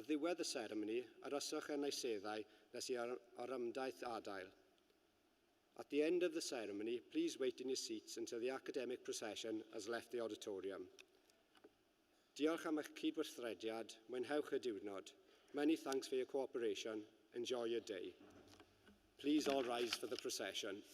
Ar ddiwedd y seremoni, aroswch yn eiseddau nes i orymdaeth adael. At the end of the ceremony, please wait in your seats until the academic procession has left the auditorium. Diolch am eich cydweithrediad, mwynhewch y diwrnod. Many thanks for your cooperation. Enjoy your day. Please all rise for the procession.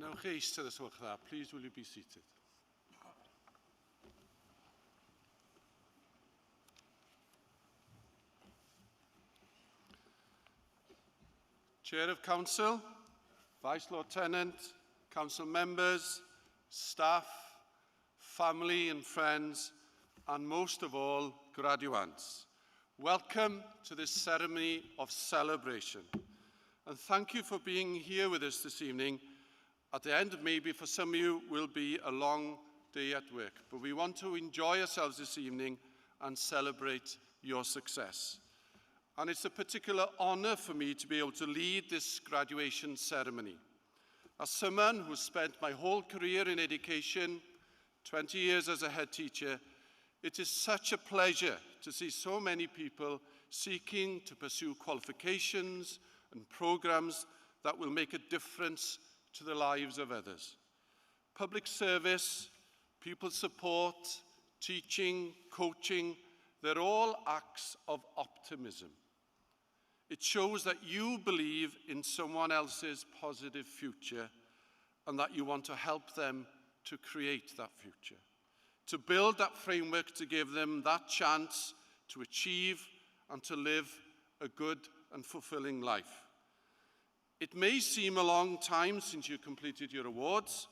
Newch chi eistedd os gwelwch dda. Please will you be seated. Chair of Council, Vice Lieutenant, Council members, staff, family and friends, and most of all, graduates. Welcome to this ceremony of celebration. And thank you for being here with us this evening. At the end, maybe for some of you, will be a long day at work. But we want to enjoy ourselves this evening and celebrate your success. And it's a particular honour for me to be able to lead this graduation ceremony. As someone who spent my whole career in education, 20 years as a head teacher, it is such a pleasure to see so many people seeking to pursue qualifications and programmes that will make a difference to the lives of others. Public service, pupil support, teaching, coaching, they're all acts of optimism. It shows that you believe in someone else's positive future and that you want to help them to create that future, to build that framework to give them that chance to achieve and to live a good and fulfilling life. It may seem a long time since you completed your awards,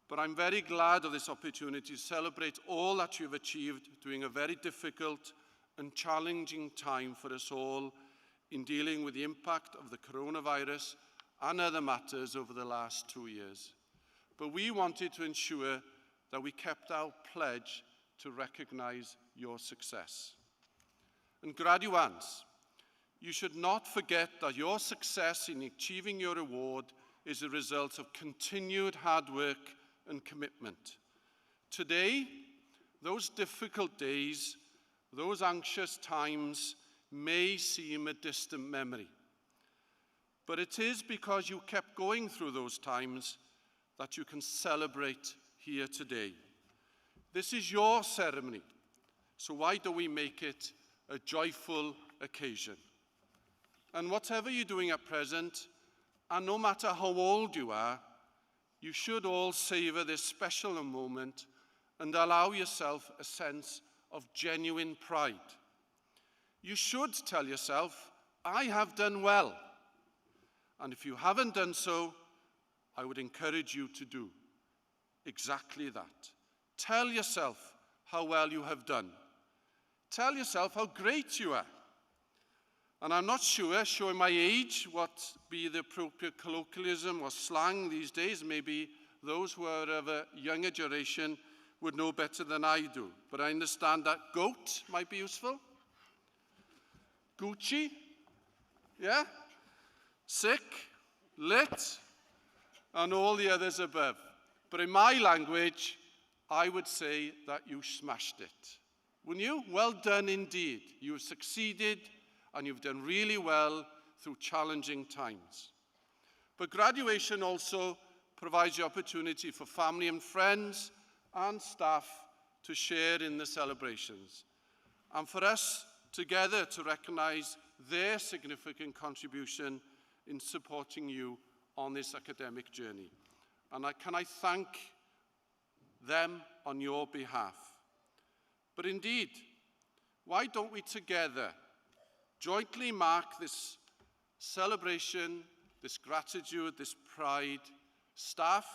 but I'm very glad of this opportunity to celebrate all that you've achieved during a very difficult and challenging time for us all in dealing with the impact of the coronavirus and other matters over the last 2 years. But we wanted to ensure that we kept our pledge to recognise your success. And graduates, you should not forget that your success in achieving your award is a result of continued hard work and commitment. Today, those difficult days, those anxious times may seem a distant memory. But it is because you kept going through those times that you can celebrate here today. This is your ceremony, so why don't we make it a joyful occasion? And whatever you're doing at present, and no matter how old you are, you should all savour this special moment and allow yourself a sense of genuine pride. You should tell yourself, I have done well. And if you haven't done so, I would encourage you to do exactly that. Tell yourself how well you have done. Tell yourself how great you are. And I'm not sure, showing my age, what be the appropriate colloquialism or slang these days. Maybe those who are of a younger generation would know better than I do. But I understand that goat might be useful. Gucci, yeah? Sick, lit, and all the others above. But in my language, I would say that you smashed it. Wouldn't you? Well done indeed. You've succeeded, and you've done really well through challenging times. But graduation also provides the opportunity for family and friends and staff to share in the celebrations, and for us together to recognise their significant contribution in supporting you on this academic journey. And can I thank them on your behalf? But indeed, why don't we together jointly mark this celebration, this gratitude, this pride, staff,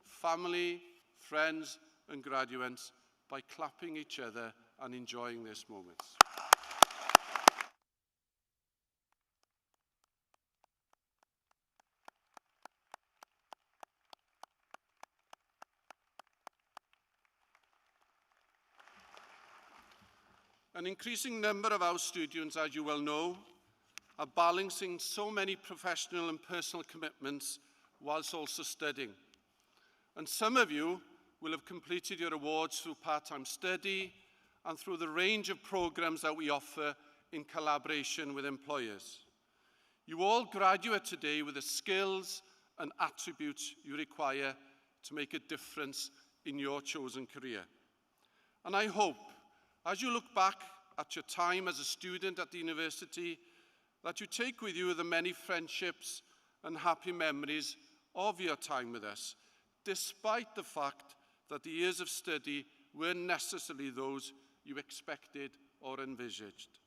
family, friends, and graduates, by clapping each other and enjoying this moment. An increasing number of our students, as you well know, are balancing so many professional and personal commitments whilst also studying. And some of you will have completed your awards through part-time study and through the range of programs that we offer in collaboration with employers. You all graduate today with the skills and attributes you require to make a difference in your chosen career. And I hope, as you look back at your time as a student at the university, that you take with you the many friendships and happy memories of your time with us, despite the fact that the years of study weren't necessarily those you expected or envisaged.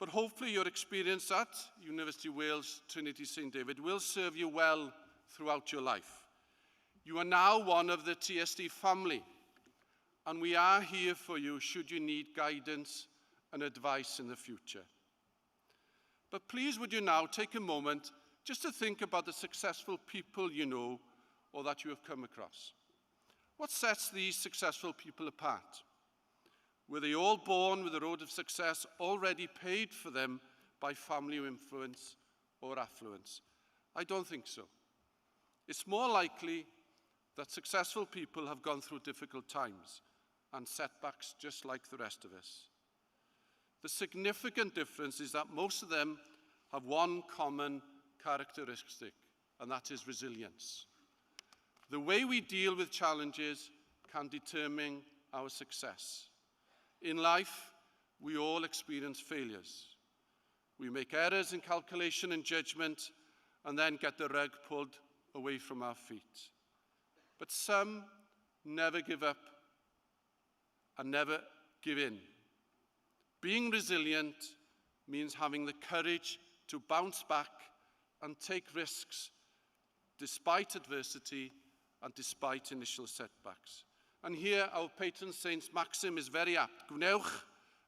But hopefully your experience at University of Wales, Trinity St David will serve you well throughout your life. You are now one of the TSD family, and we are here for you should you need guidance and advice in the future. But please would you now take a moment just to think about the successful people you know or that you have come across. What sets these successful people apart? Were they all born with a road of success already paid for them by family influence or affluence? I don't think so. It's more likely that successful people have gone through difficult times and setbacks just like the rest of us. The significant difference is that most of them have one common characteristic, and that is resilience. The way we deal with challenges can determine our success. In life, we all experience failures. We make errors in calculation and judgment, and then get the rug pulled away from our feet. But some never give up and never give in. Being resilient means having the courage to bounce back and take risks despite adversity and despite initial setbacks. And here our patron saint's maxim is very apt. Gwnewch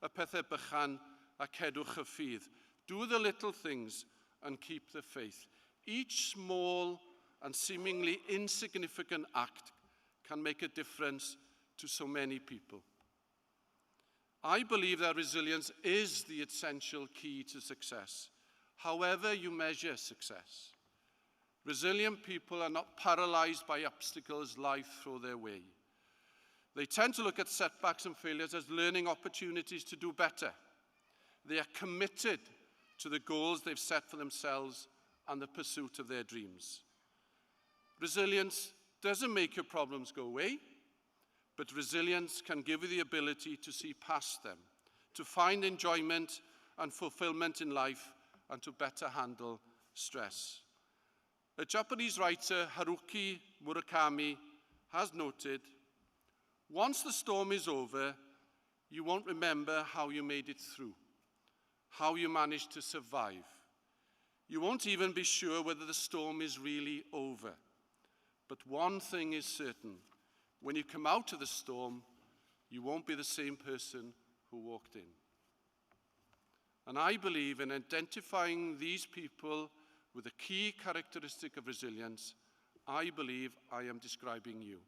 y pethau bychan a cedwch y ffydd. Do the little things and keep the faith. Each small and seemingly insignificant act can make a difference to so many people. I believe that resilience is the essential key to success, however you measure success. Resilient people are not paralyzed by obstacles life throws their way. They tend to look at setbacks and failures as learning opportunities to do better. They are committed to the goals they've set for themselves and the pursuit of their dreams. Resilience doesn't make your problems go away, but resilience can give you the ability to see past them, to find enjoyment and fulfillment in life, and to better handle stress. A Japanese writer, Haruki Murakami, has noted, once the storm is over, you won't remember how you made it through, how you managed to survive. You won't even be sure whether the storm is really over. But one thing is certain, when you come out of the storm, you won't be the same person who walked in. And I believe in identifying these people with a key characteristic of resilience, I believe I am describing you.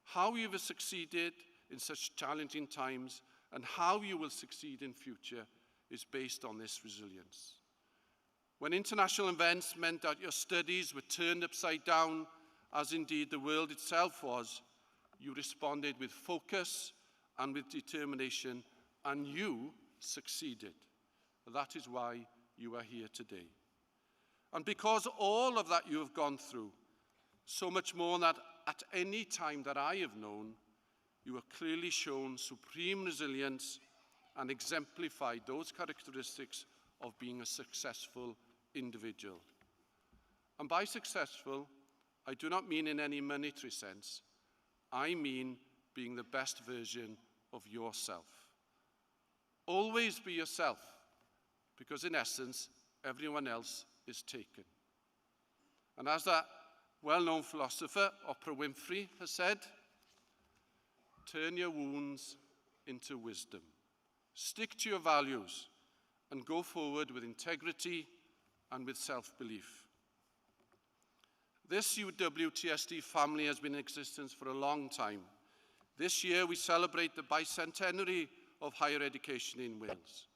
How you have succeeded in such challenging times and how you will succeed in future is based on this resilience. When international events meant that your studies were turned upside down, as indeed the world itself was, you responded with focus and with determination, and you succeeded. That is why you are here today. And because all of that you have gone through, so much more than at any time that I have known, you have clearly shown supreme resilience and exemplified those characteristics of being a successful individual. And by successful, I do not mean in any monetary sense. I mean being the best version of yourself. Always be yourself, because in essence, everyone else is taken. And as that well-known philosopher, Oprah Winfrey, has said, turn your wounds into wisdom. Stick to your values and go forward with integrity and with self-belief. This UWTSD family has been in existence for a long time. This year we celebrate the bicentenary of higher education in Wales.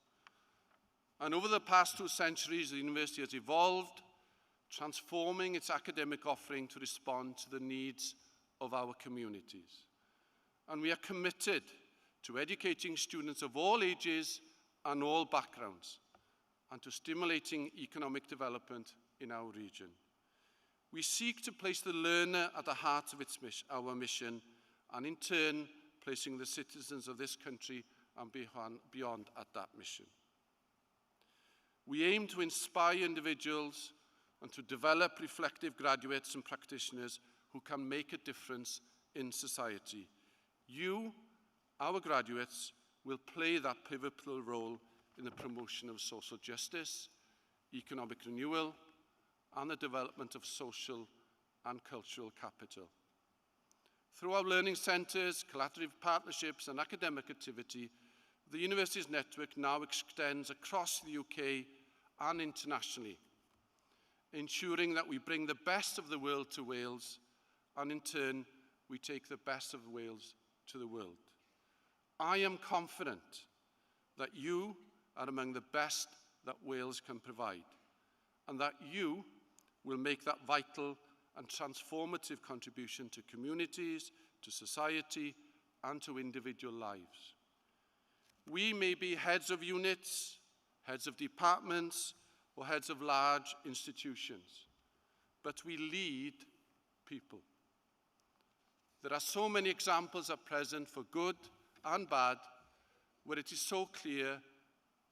And over the past 2 centuries, the university has evolved, transforming its academic offering to respond to the needs of our communities. And we are committed to educating students of all ages and all backgrounds, and to stimulating economic development in our region. We seek to place the learner at the heart of our mission, and in turn, placing the citizens of this country and beyond at that mission. We aim to inspire individuals and to develop reflective graduates and practitioners who can make a difference in society. You, our graduates, will play that pivotal role in the promotion of social justice, economic renewal, and the development of social and cultural capital. Through our learning centres, collaborative partnerships, and academic activity, the university's network now extends across the UK and internationally, ensuring that we bring the best of the world to Wales, and in turn, we take the best of Wales to the world. I am confident that you are among the best that Wales can provide, and that you will make that vital and transformative contribution to communities, to society, and to individual lives. We may be heads of units, heads of departments, or heads of large institutions, but we lead people. There are so many examples at present for good and bad, where it is so clear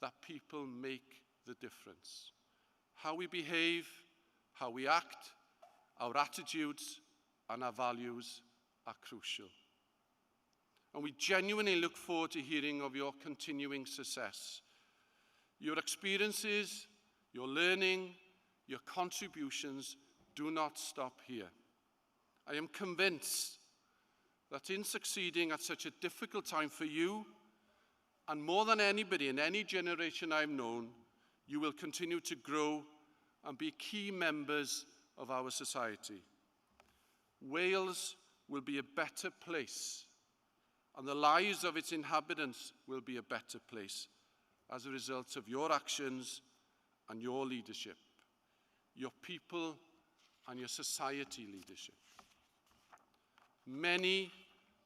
that people make the difference. How we behave, how we act, our attitudes, and our values are crucial. And we genuinely look forward to hearing of your continuing success. Your experiences, your learning, your contributions do not stop here. I am convinced that in succeeding at such a difficult time for you, and more than anybody in any generation I've known, you will continue to grow and be key members of our society. Wales will be a better place, and the lives of its inhabitants will be a better place as a result of your actions and your leadership, your people and your society leadership. Many,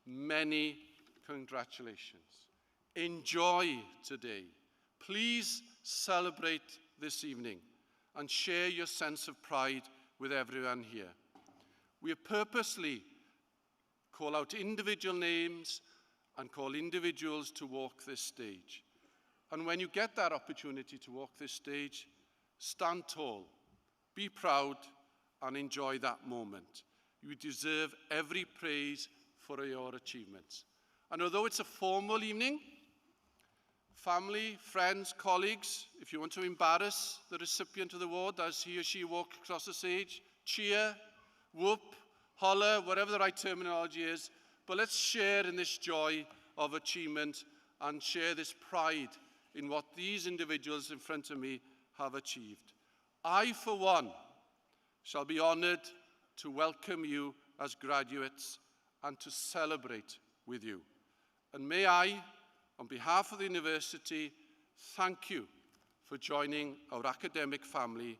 many congratulations. Enjoy today. Please celebrate this evening and share your sense of pride with everyone here. We have purposely call out individual names and call individuals to walk this stage. And when you get that opportunity to walk this stage, stand tall, be proud, and enjoy that moment. You deserve every praise for your achievements. And although it's a formal evening, family, friends, colleagues, if you want to embarrass the recipient of the award as he or she walks across the stage, cheer, whoop, holler, whatever the right terminology is, but let's share in this joy of achievement and share this pride in what these individuals in front of me have achieved. I, for one, shall be honoured to welcome you as graduates and to celebrate with you. And may I, on behalf of the university, thank you for joining our academic family,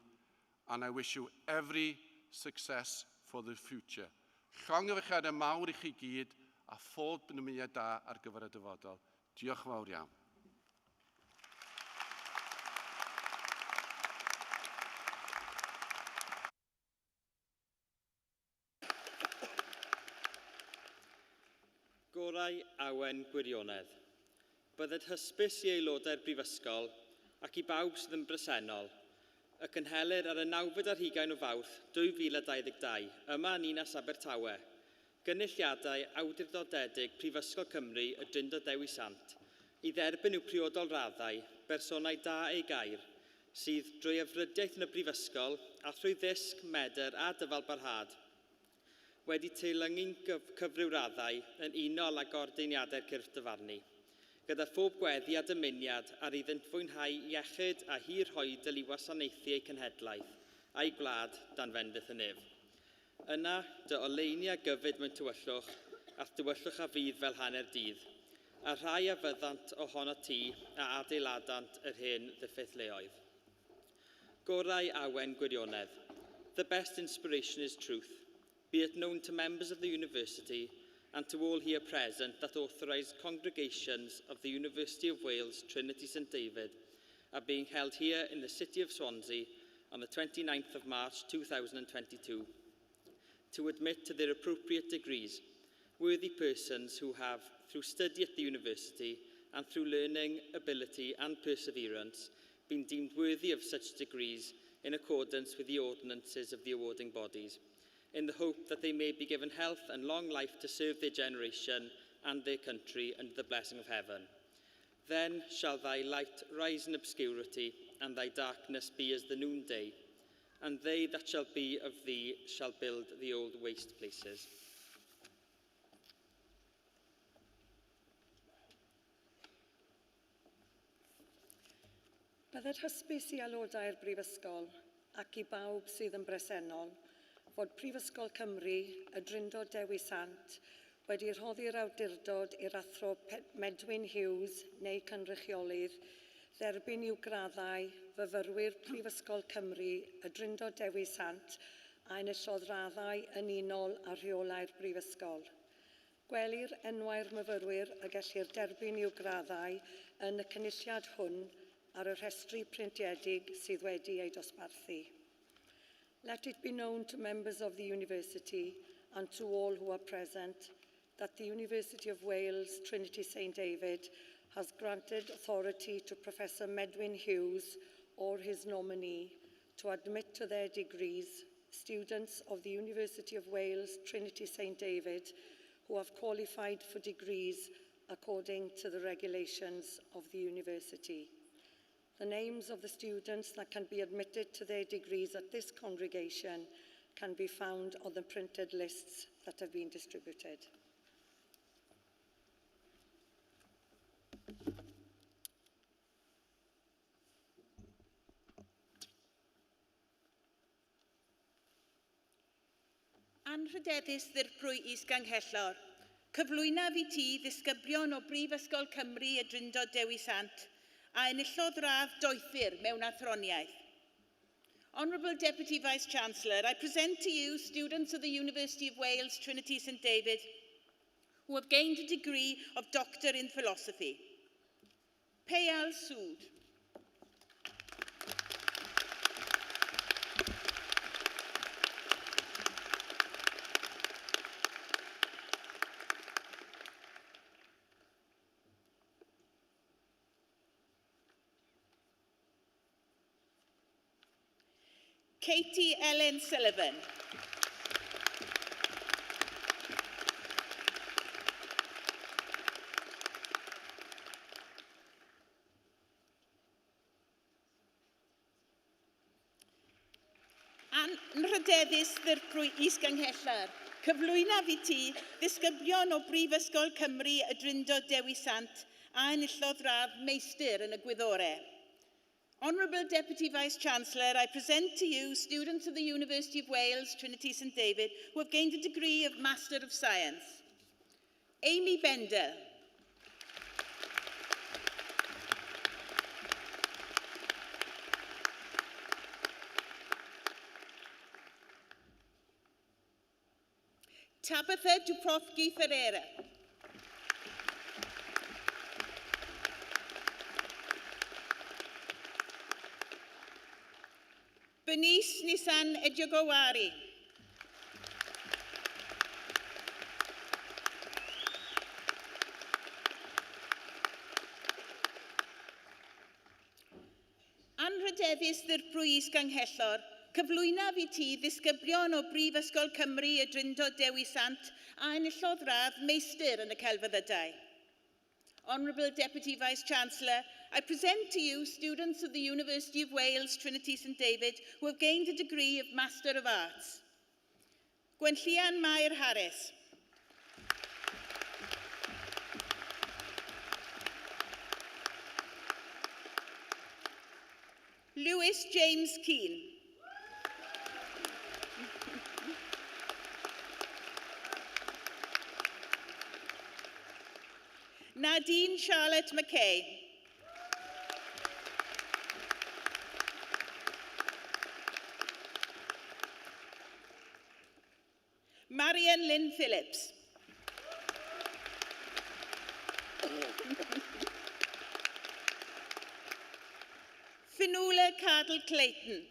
and I wish you every success for the future. Llongyfarchiadau mawr I chi gyd a phob benyminiad da ar gyfer y dyfodol. Diolch fawr iawn. Gorau awen gwirionedd. Bydded hysbys I aelodau'r Brifysgol ac I bawb sydd yn bresennol y cynhelir ar y 9 o Fawrth 2022 yma yn Ninas Abertawe, gynulliadau awdurdodedig Prifysgol Cymru y Drindod Dewi Sant I dderbyn i'w priodol raddau bersonau da ei gair sydd drwy afrydiaeth yn y Brifysgol a thrwy ddysg, meder a dyfal barhad wedi teilyngu'n cyfryw raddau yn unol ag ordeiniadau'r cyrff dyfarnu, gyda phob gweddi a dymuniad ar iddynt fwynhau iechyd a hir hoedl I wasanaethu eu cenhedlaeth a'i gwlad dan fendith y nef. Yna, dy oleini a gyfyd mewn tywyllwch a'r tywyllwch a fydd fel hanner dydd, a rhai a fyddant ohono ti a adeiladant yr hen ddiffeithleoedd. Gorau awen gwirionedd. The best inspiration is truth. Be it known to members of the university and to all here present that authorised congregations of the University of Wales Trinity St David are being held here in the city of Swansea on the 29th of March 2022 to admit to their appropriate degrees worthy persons who have, through study at the university and through learning, ability and perseverance, been deemed worthy of such degrees in accordance with the ordinances of the awarding bodies, in the hope that they may be given health and long life to serve their generation and their country under the blessing of heaven. Then shall thy light rise in obscurity, and thy darkness be as the noonday, and they that shall be of thee shall build the old waste places. Bydded hysbys I aelodau'r Brifysgol ac I bawb sydd yn bresennol fod Prifysgol Cymru, y Drindod Dewi Sant, wedi rhoddi'r awdurdod i'r athro Medwyn Hughes neu cynrychiolydd dderbyn i'w graddau fyfyrwyr Prifysgol Cymru, y Drindod Dewi Sant a enillodd raddau yn unol a rheolau'r Brifysgol. Gwelir enwau'r myfyrwyr y gellir derbyn i'w graddau yn y cynulliad hwn ar y rhestru printiedig sydd wedi ei dosbarthu. Let it be known to members of the university and to all who are present that the University of Wales Trinity St David has granted authority to Professor Medwyn Hughes or his nominee to admit to their degrees students of the University of Wales Trinity St David who have qualified for degrees according to the regulations of the university. The names of the students that can be admitted to their degrees at this congregation can be found on the printed lists that have been distributed. Anrhydeddus ddirprwy is ganghellor, Cyflwynaf i ti ddisgyblion o Brifysgol Cymru y Drindod Dewi Sant a enillodd radd doethur mewn athroniaeth. Honourable Deputy Vice-Chancellor, I present to you students of the University of Wales, Trinity St David, who have gained a degree of Doctor in Philosophy. Payal Sood. Katie Ellen Sullivan. Anrhydeddus ddirprwy is-gynghellor. Cyflwynaf i ti ddisgyblion o Brifysgol Cymru y Drindod Dewi Sant a enillodd radd meistr yn y gwyddore. Honourable Deputy Vice-Chancellor, I present to you students of the University of Wales, Trinity St David, who have gained a degree of Master of Science. Amy Bender. Tabitha Dubrovsky Ferreira. Bernice Nissan Ejogowari. Anrhydeddus ddirprwy is-gynghellor, cyflwynaf i ti ddisgyblion o Brifysgol Cymru y Drindod Dewi Sant a enillodd radd meistr yn y celfyddydau. Honourable Deputy Vice-Chancellor, I present to you students of the University of Wales, Trinity St David, who have gained a degree of Master of Arts. Gwenllian Mair Harris. Lewis James Keane. Nadine Charlotte McKay. Marian Lynn Phillips. Fionnuala Cardle Clayton.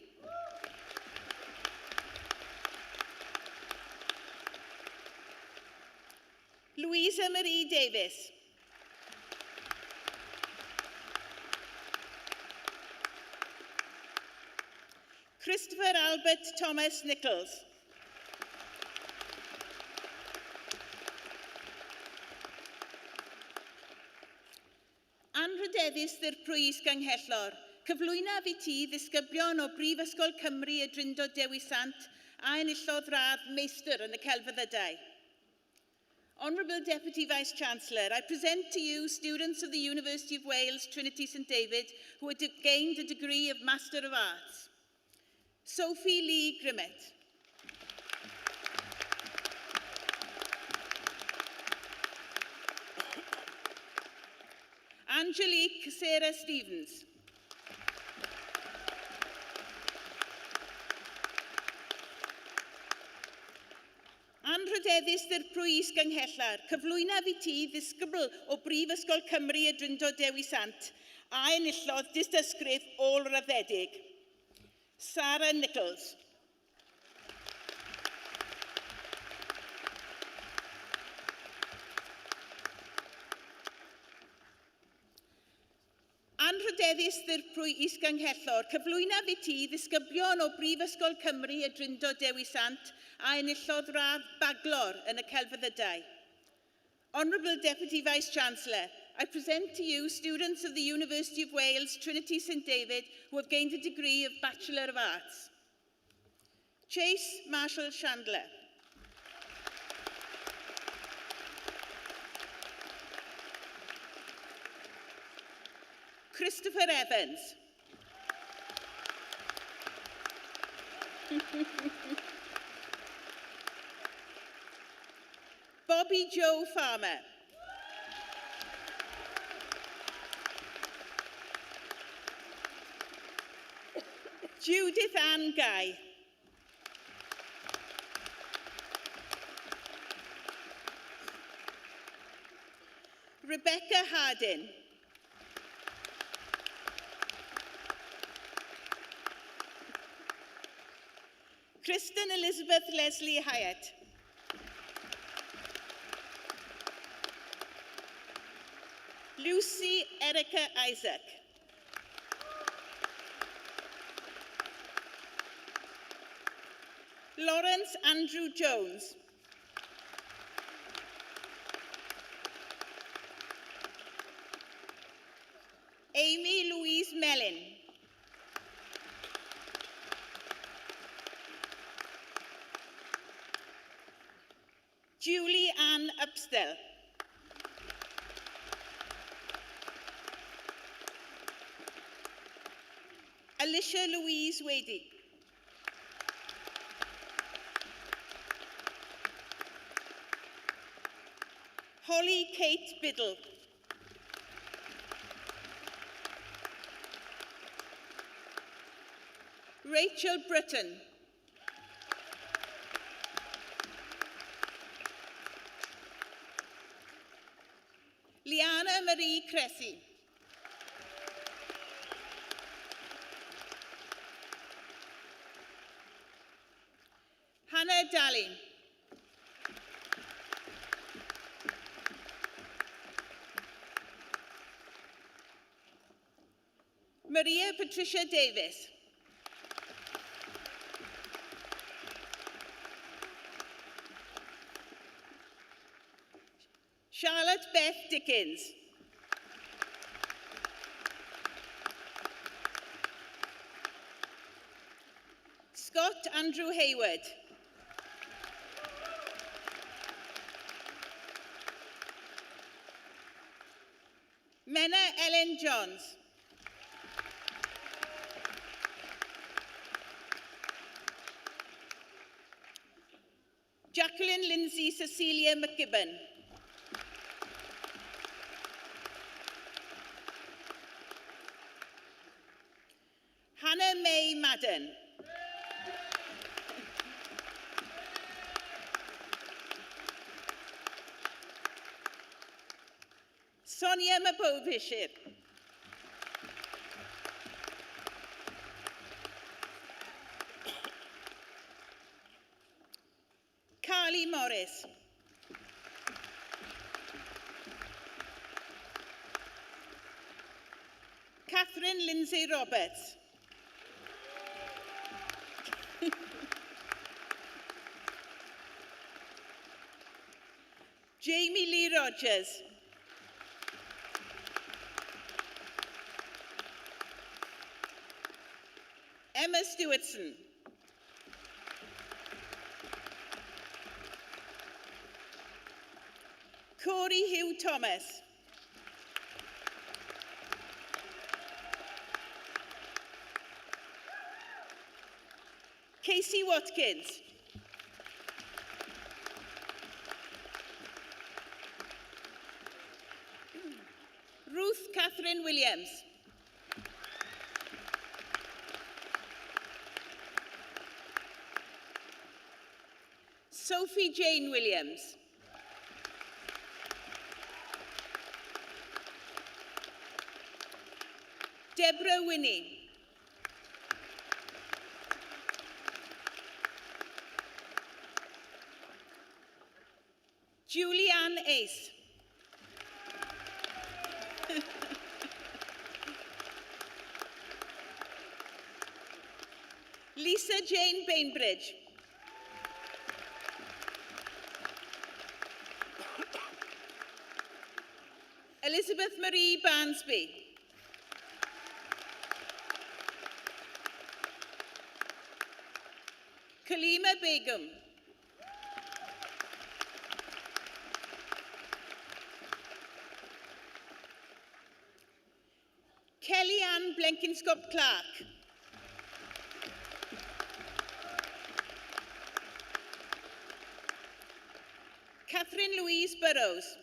Louisa Marie Davis. Christopher Albert Thomas Nichols. Anrhydeddus ddirprwy is-gynghellor, cyflwynaf i ti ddisgyblion o Brifysgol Cymru y Drindod Dewi Sant a enillodd radd meistr yn y celfyddydau. Honourable Deputy Vice-Chancellor, I present to you students of the University of Wales, Trinity St David, who have gained a degree of Master of Arts. Sophie Lee Grimmett. Angelique Sarah Stevens. Anrhydeddus ddirprwy is-gynghellor, cyflwynaf i ti ddisgybl o Brifysgol Cymru y Drindod Dewi Sant a enillodd dystysgrif ôl-raddedig. Sarah Nichols. Anrhydeddus ddirprwy is-gynghellor, cyflwynaf i ti ddisgyblion o Brifysgol Cymru y Drindod Dewi Sant a enillodd radd baglor yn y celfyddydau. Honourable Deputy Vice-Chancellor, I present to you students of the University of Wales, Trinity St David, who have gained a degree of Bachelor of Arts. Chase Marshall Chandler. Christopher Evans. Bobby Joe Farmer. Judith Ann Guy. Rebecca Hardin. Kristen Elizabeth Leslie Hyatt. Lucy Erica Isaac. Lawrence Andrew Jones. Amy Louise Mellin. Julie Ann Upstel. Alicia Louise Wadey. Holly Kate Biddle. Rachel Britton. Liana Marie Cressy. Hannah Daly. Maria Patricia Davis. Charlotte Beth Dickens. Scott Andrew Hayward. Mena Ellen Johns. Jacqueline Lindsay Cecilia McGibbon. Hannah May Madden. Sonia Mabovishir. Carly Morris. Catherine Lindsay Roberts. Jamie Lee Rogers. Emma Stewartson. Corey Hugh Thomas. Casey Watkins. Ruth Catherine Williams. Sophie Jane Williams. Deborah Winnie. Julianne Ace. Lisa Jane Bainbridge. Elizabeth Marie Barnsby. Kalima Begum. Kellyanne Blenkinscott-Clark. Catherine Louise Burrows.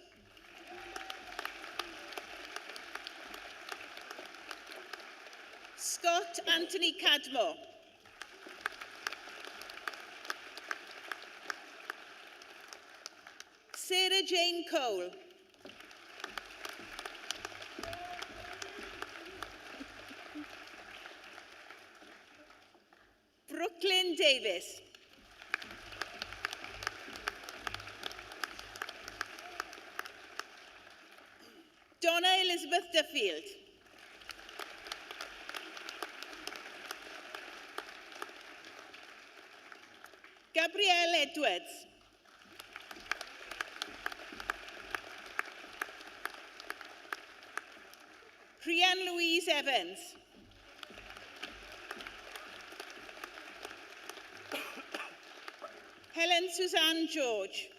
Scott Anthony Cadmore. Sarah Jane Cole. Brooklyn Davis. Donna Elizabeth Duffield. Gabrielle Edwards. Rhian Louise Evans. Helen Suzanne George.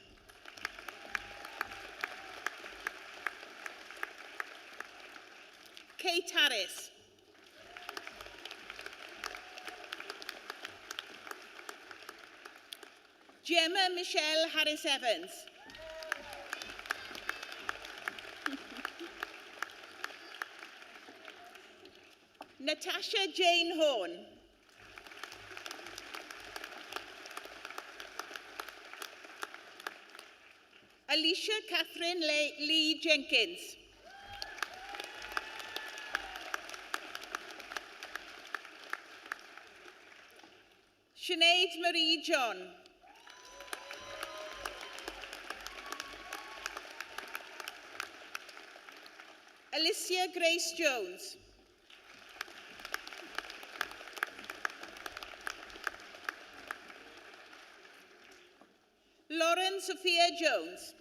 Kate Harris. Gemma Michelle Harris Evans. Natasha Jane Horn. Alicia Catherine Lee Jenkins. Sinead Marie John. Alicia Grace Jones. Lauren Sophia Jones.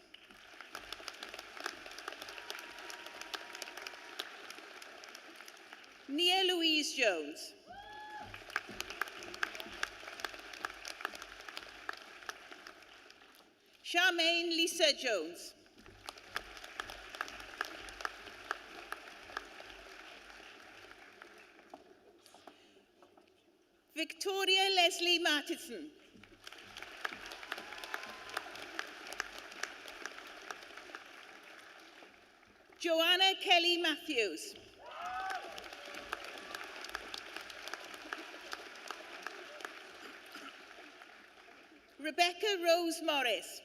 Nia Louise Jones. Charmaine Lisa Jones. Victoria Leslie Martinson. Joanna Kelly Matthews. Rebecca Rose Morris.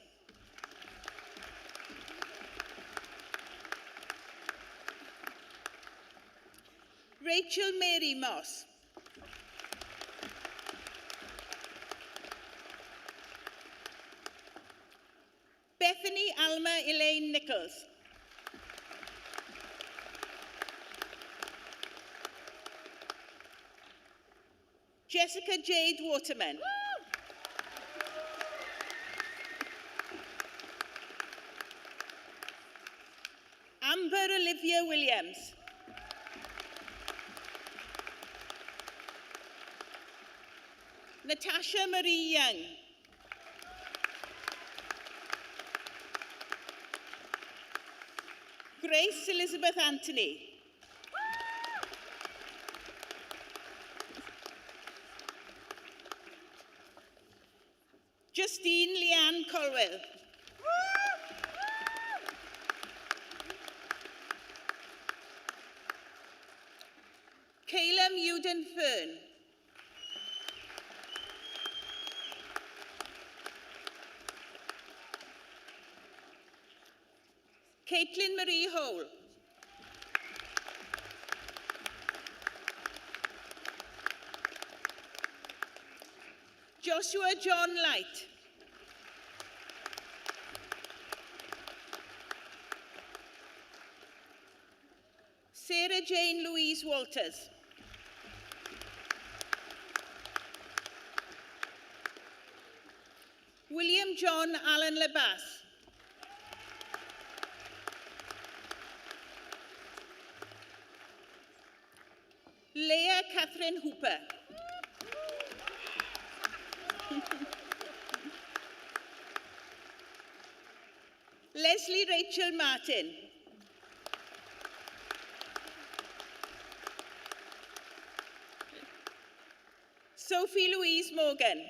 Rachel Mary Moss. Bethany Alma Elaine Nichols. Jessica Jade Waterman. Amber Olivia Williams. Natasha Marie Young. Grace Elizabeth Anthony. Justine Leanne Colwell. Caleb Uden Fern. Caitlin Marie Hole. Joshua John Light. Sarah Jane Louise Walters. William John Allen Lebass. Leah Catherine Hooper. Leslie Rachel Martin. Sophie Louise Morgan.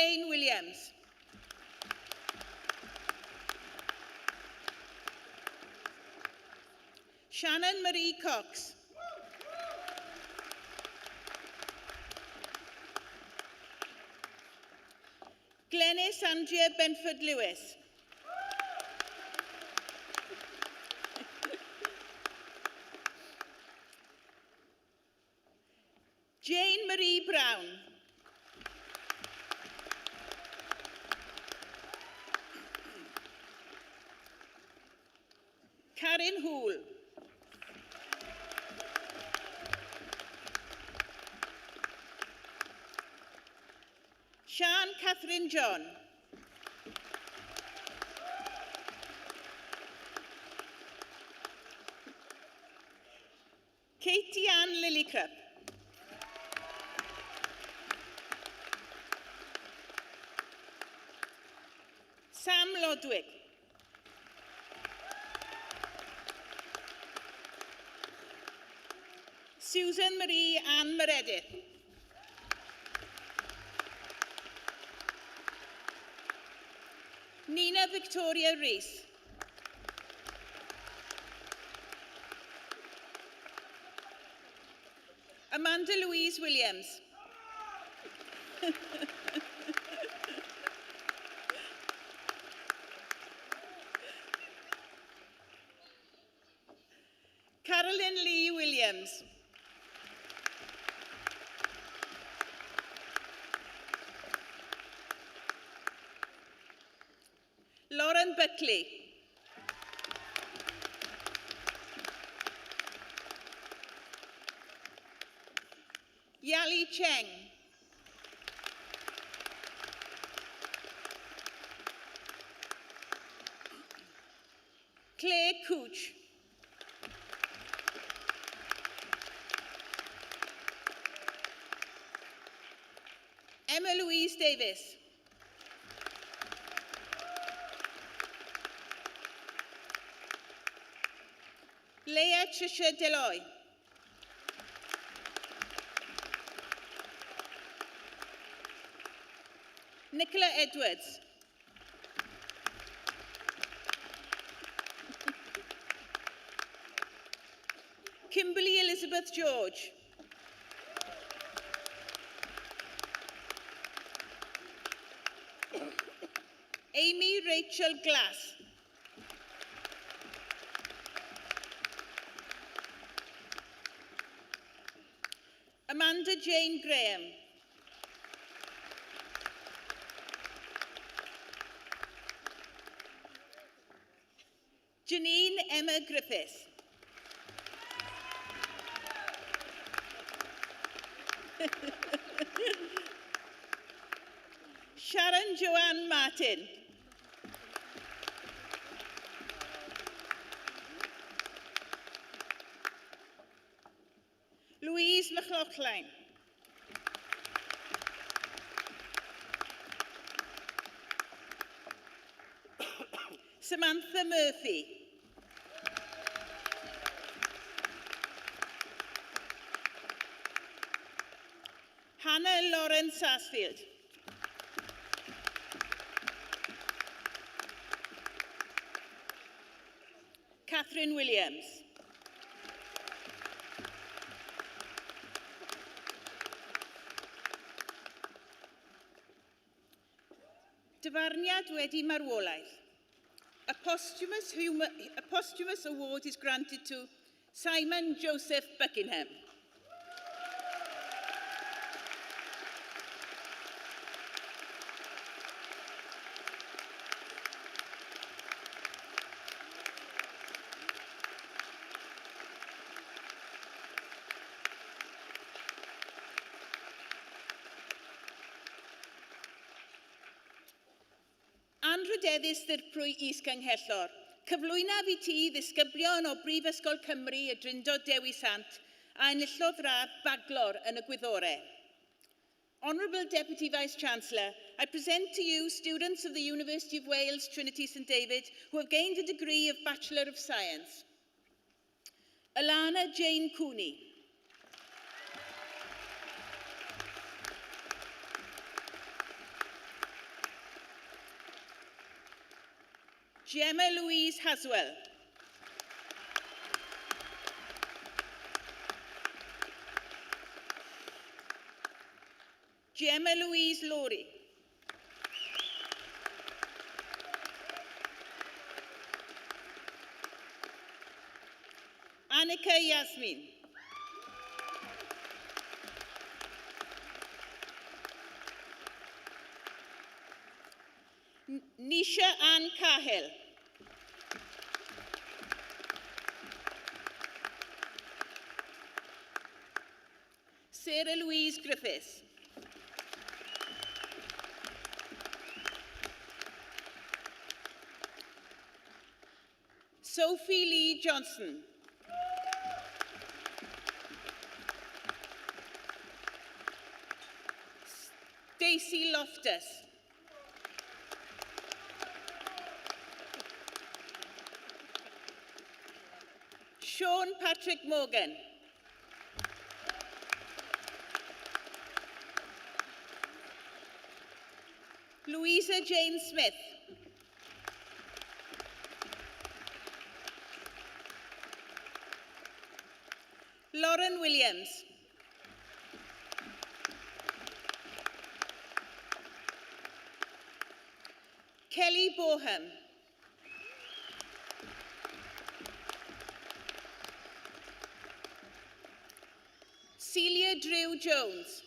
Jane Williams. Shannon Marie Cox. Glenys Andrea Benford-Lewis. Jane Marie Brown. Karen Hoole. Sian Catherine John. Katie Ann Lillicrap. Sam Lodwick. Susan Marie Ann Meredith. Nina Victoria Rees. Amanda Louise Williams. Carolyn Lee Williams. Lauren Buckley. Yali Cheng. Claire Cooch. Emma Louise Davis. Leah Trisha Deloy. Nicola Edwards. Kimberly Elizabeth George. Amy Rachel Glass. Amanda Jane Graham. Janine Emma Griffiths. Sharon Joanne Martin. Louise McLaughlin. Samantha Murphy. Hannah Lauren Sarsfield. Catherine Williams. Dyfarniad wedi marwolaeth. A posthumous award is granted to Simon Joseph Buckingham. Anrydeddus ddirprwy is-ganghellor, cyflwynaf i ti ddisgyblion o Brifysgol Cymru y Drindod Dewi Sant a enillodd radd baglor yn y Gwyddorau. Honourable Deputy Vice-Chancellor, I present to you students of the University of Wales, Trinity St David, who have gained a degree of Bachelor of Science. Alana Jane Cooney. Gemma Louise Haswell. Gemma Louise Laurie. Annika Yasmin. Nisha Ann Cahill. Sarah Louise Griffiths. Sophie Lee Johnson. Stacey Loftus. Sean Patrick Morgan. Louisa Jane Smith. Lauren Williams. Kelly Boham. Celia Drew Jones.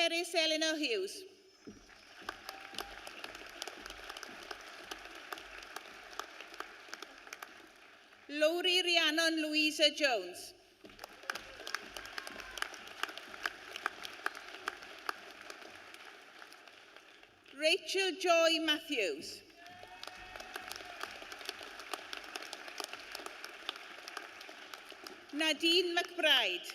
Cerys Eleanor Hughes. Lowry Rhiannon Louisa Jones. Rachel Joy Matthews. Nadine McBride.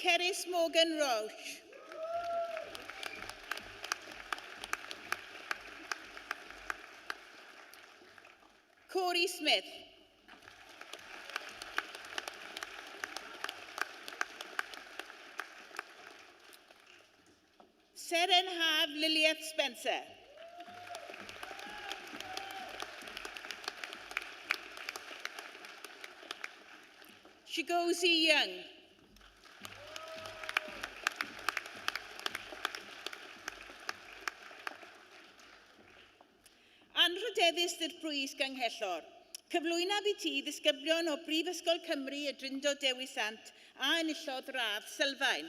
Cerys Morgan Roche. Corey Smith. Serenhab Lilieth Spencer. Chigozie Young. Anrhydeddus i'r Prwys Ganghellor. Cyflwynaf i ti ddisgyblion o Brifysgol Cymru y Drindod Dewi Sant a enillodd radd sylfaen.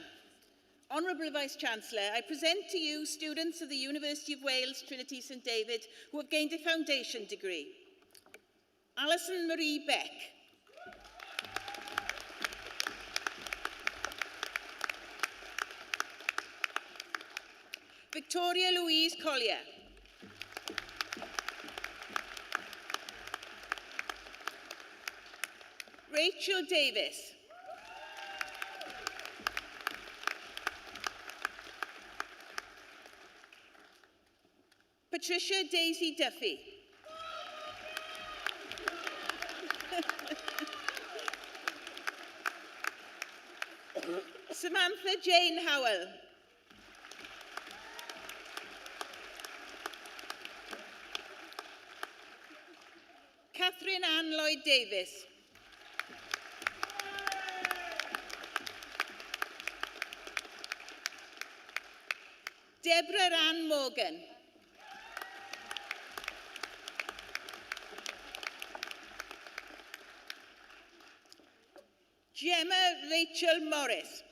Honourable Vice-Chancellor, I present to you students of the University of Wales, Trinity St David, who have gained a foundation degree. Alison Marie Beck. Victoria Louise Collier. Rachel Davis. Patricia Daisy Duffy. Samantha Jane Howell. Catherine Ann Lloyd Davis. Deborah Ann Morgan. Gemma Rachel Morris.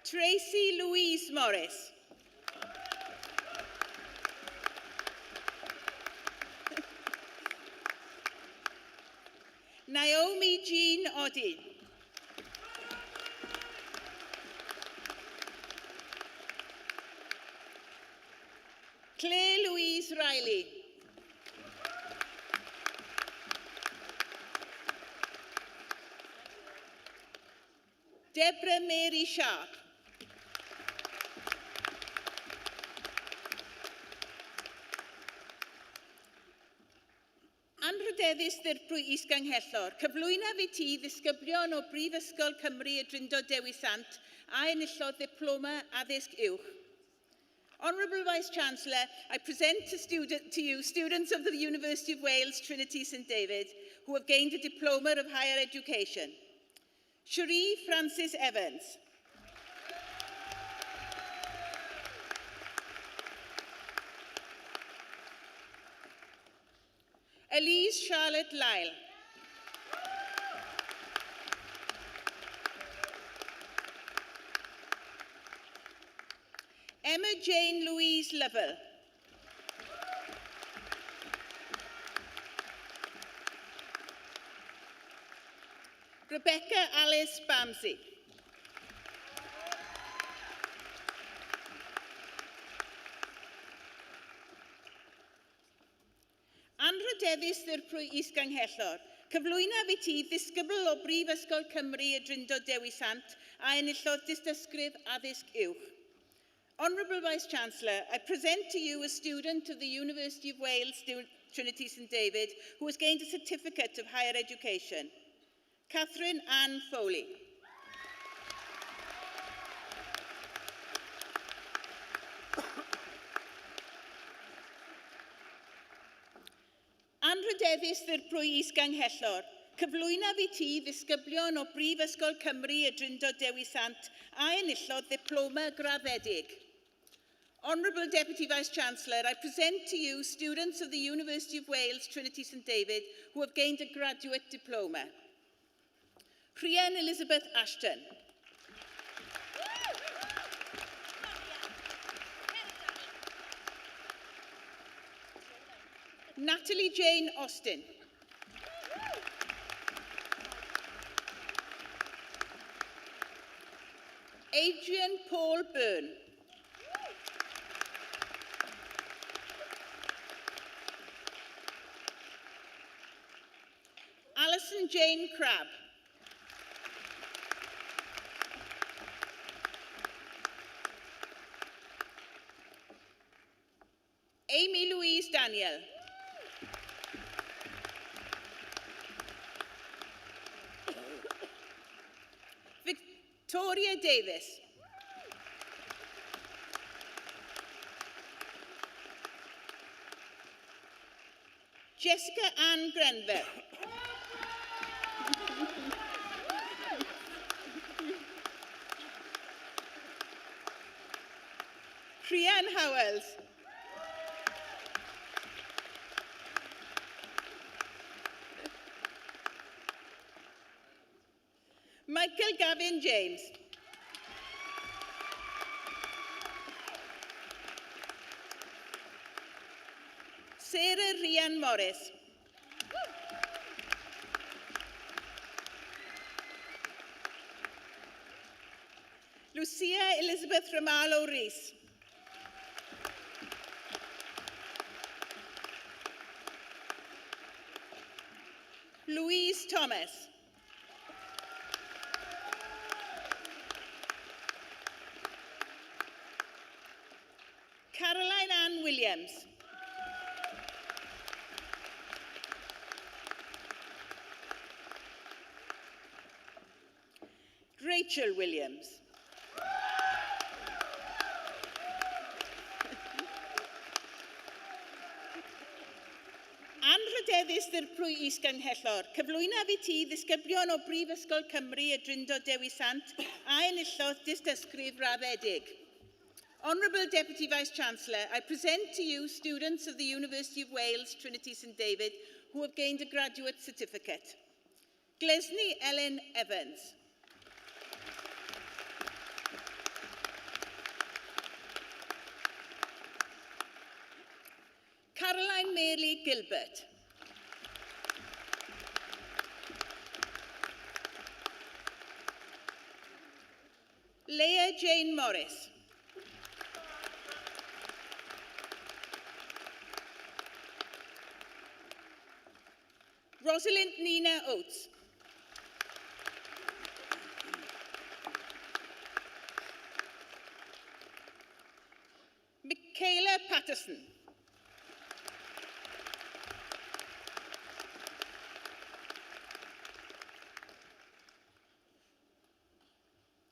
Tracy Louise Morris. Naomi Jean Odin. Claire Louise Riley. Deborah Mary Sharp. Anrydeddus ddirprwys ganghellor, cyflwynaf i ti ddisgyblion o Brifysgol Cymru y Drindod Dewi Sant a enillodd diploma addysg uwch. Honourable Vice-Chancellor, I present to you students of the University of Wales, Trinity, St David, who have gained a diploma of higher education. Cherie Francis Evans. Elise Charlotte Lyle. Emma Jane Louise Lovell. Rebecca Alice Bamsey. Anrydeddus ddirprwys ganghellor, cyflwynaf i ti ddisgybl o Brifysgol Cymru y Drindod Dewi Sant a enillodd dystysgrif addysg uwch. Honourable Vice-Chancellor, I present to you a student of the University of Wales, Trinity St David, who has gained a certificate of higher education. Catherine Ann Foley. Anrydeddus ddirprwys ganghellor, cyflwynaf i ti ddisgyblion o Brifysgol Cymru y Drindod Dewi Sant a enillodd diploma graddedig. Honourable Deputy Vice-Chancellor, I present to you students of the University of Wales, Trinity St David, who have gained a graduate diploma. Rhian Elizabeth Ashton. Natalie Jane Austin. Adrian Paul Byrne. Alison Jane Crabb. Amy Louise Daniel. Victoria Davis. Jessica Ann Grenville. Rhian Howells. Michael Gavin James. Sarah Rhian Morris. Lucia Elizabeth Romalo Rees. Louise Thomas. Caroline Ann Williams. Rachel Williams. Anrydeddus ddirprwys ganghellor, cyflwynaf i ti ddisgyblion o Brifysgol Cymru y Drindod Dewi Sant a enillodd dystysgrif raddedig. Honourable Deputy Vice-Chancellor, I present to you students of the University of Wales, Trinity St David, who have gained a graduate certificate. Glesney Ellen Evans. Caroline Mary Gilbert. Leah Jane Morris. Rosalind Nina Oates. Michaela Patterson.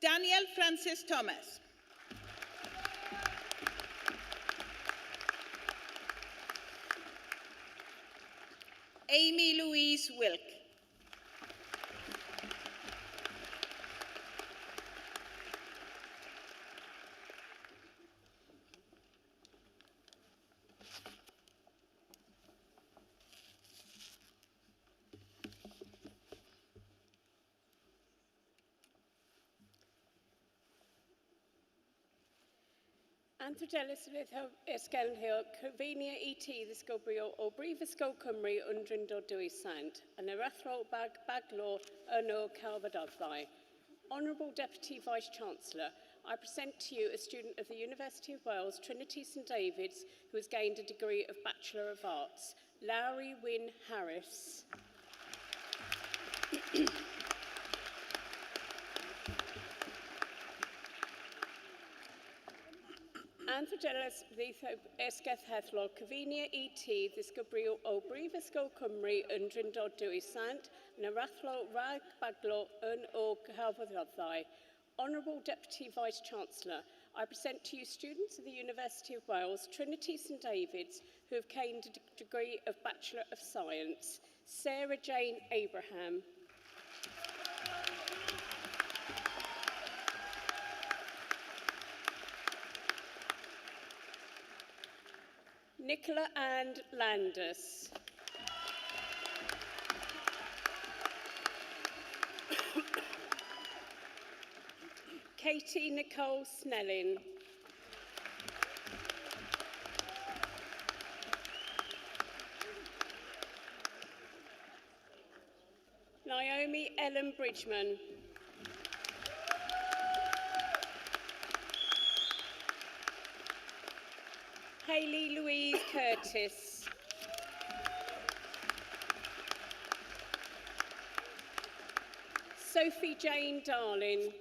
Daniel Francis Thomas. Amy Louise Wilk. Anthrodelis Esgelnhill, Covenia ET Ddisgobrio o Brifysgol Cymru Undrindo Dwysant, and Erathro Baglo Yno Calvadoddau. Honourable Deputy Vice-Chancellor, I present to you a student of the University of Wales, Trinity St David's, who has gained a degree of Bachelor of Arts, Lowry Wynne Harris. Anthrodelis Esgeth Hethlo, Covenia ET Ddisgobrio o Brifysgol Cymru Undrindo Dwysant, and Erathro Rag Baglo Yno Calvadoddau. Honourable Deputy Vice-Chancellor, I present to you students of the University of Wales, Trinity St David's, who have gained a degree of Bachelor of Science, Sarah Jane Abraham. Nicola Ann Landis. Katie Nicole Snelling. Naomi Ellen Bridgman. Hayley Louise Curtis. Sophie Jane Darling.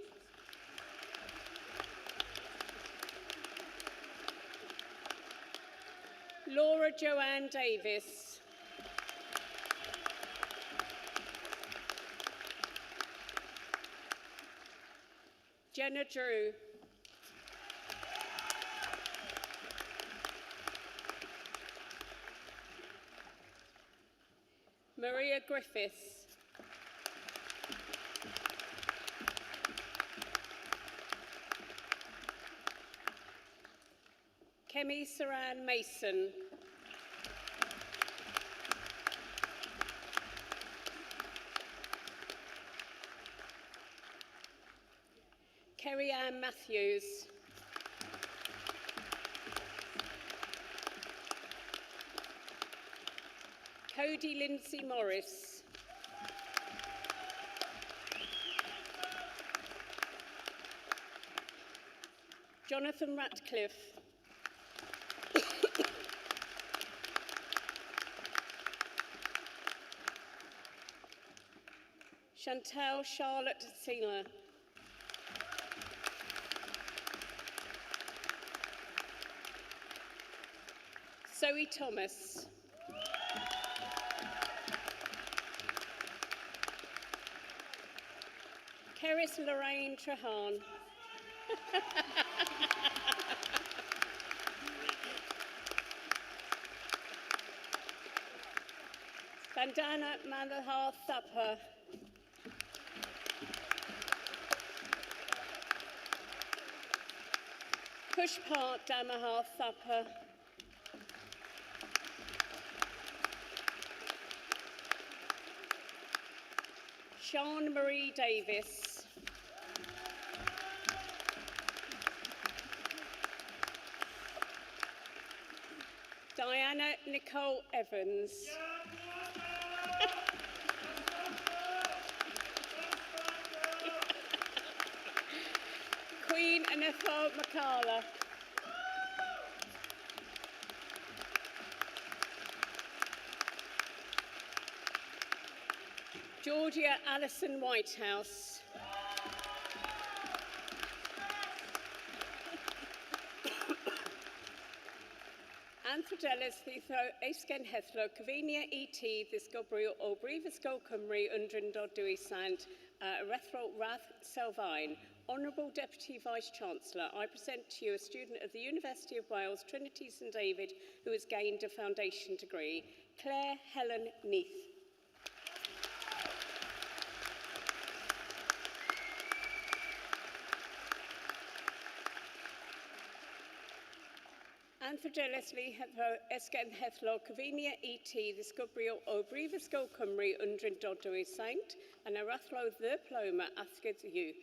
Laura Joanne Davis. Jenna Drew. Maria Griffiths. Kemi Saran Mason. Kerry Ann Matthews. Cody Lindsay Morris. Jonathan Ratcliffe. Chantal Charlotte Sealer. Zoe Thomas. Keris Lorraine Trehan. Bandana Malahar Thapa. Pushpart Damahar Thapa. Sean Marie Davis. Diana Nicole Evans. Queen Anetho Makala. Georgia Alison Whitehouse. Anthrodelis Eisgen Hethlo, Covenia ET Ddisgobrio o Brifysgol Cymru Undrindo Dwysant, Erethro Rath Selvine. Honourable Deputy Vice-Chancellor, I present to you a student of the University of Wales, Trinity St David, who has gained a foundation degree, Claire Helen Neath. Anthrodeles li hefo esgen hethlo Cyfinia ET ddisgybrio o Brifysgol Cymru Undrindod Saint and arathlo diploma athgyd you.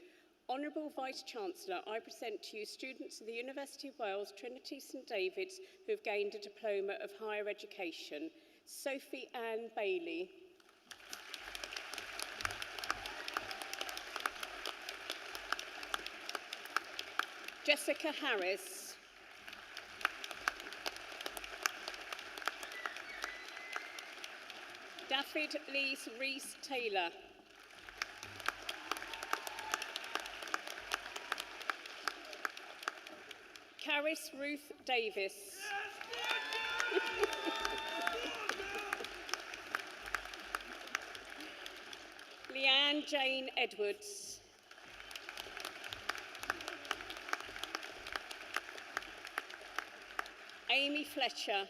Honourable Vice-Chancellor, I present to you students of the University of Wales, Trinity St David's, who have gained a diploma of higher education. Sophie Ann Bailey. Jessica Harris. Daffyd Lise Rees Taylor. Caris Ruth Davis. Leanne Jane Edwards. Amy Fletcher.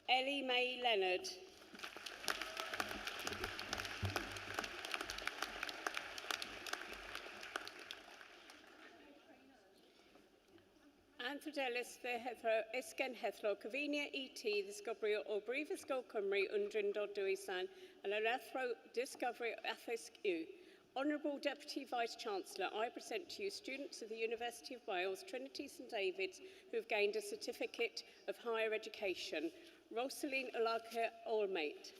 Ellie May Leonard. Anthrodelis fe hethro esgen hethlo Cyfinia ET ddisgybrio o Brifysgol Cymru Undrindod Dwysan and arethro discovery athysg yw. Honourable Deputy Vice-Chancellor, I present to you students of the University of Wales, Trinity St David's, who have gained a certificate of higher education. Rosaline Olaghe Allmate.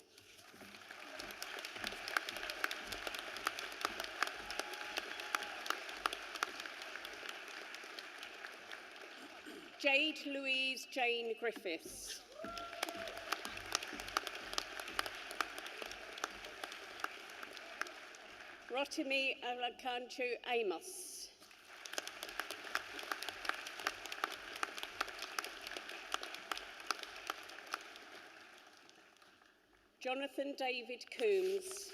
Jade Louise Jane Griffiths. Rotimi Alakanchu Amos. Jonathan David Coombs.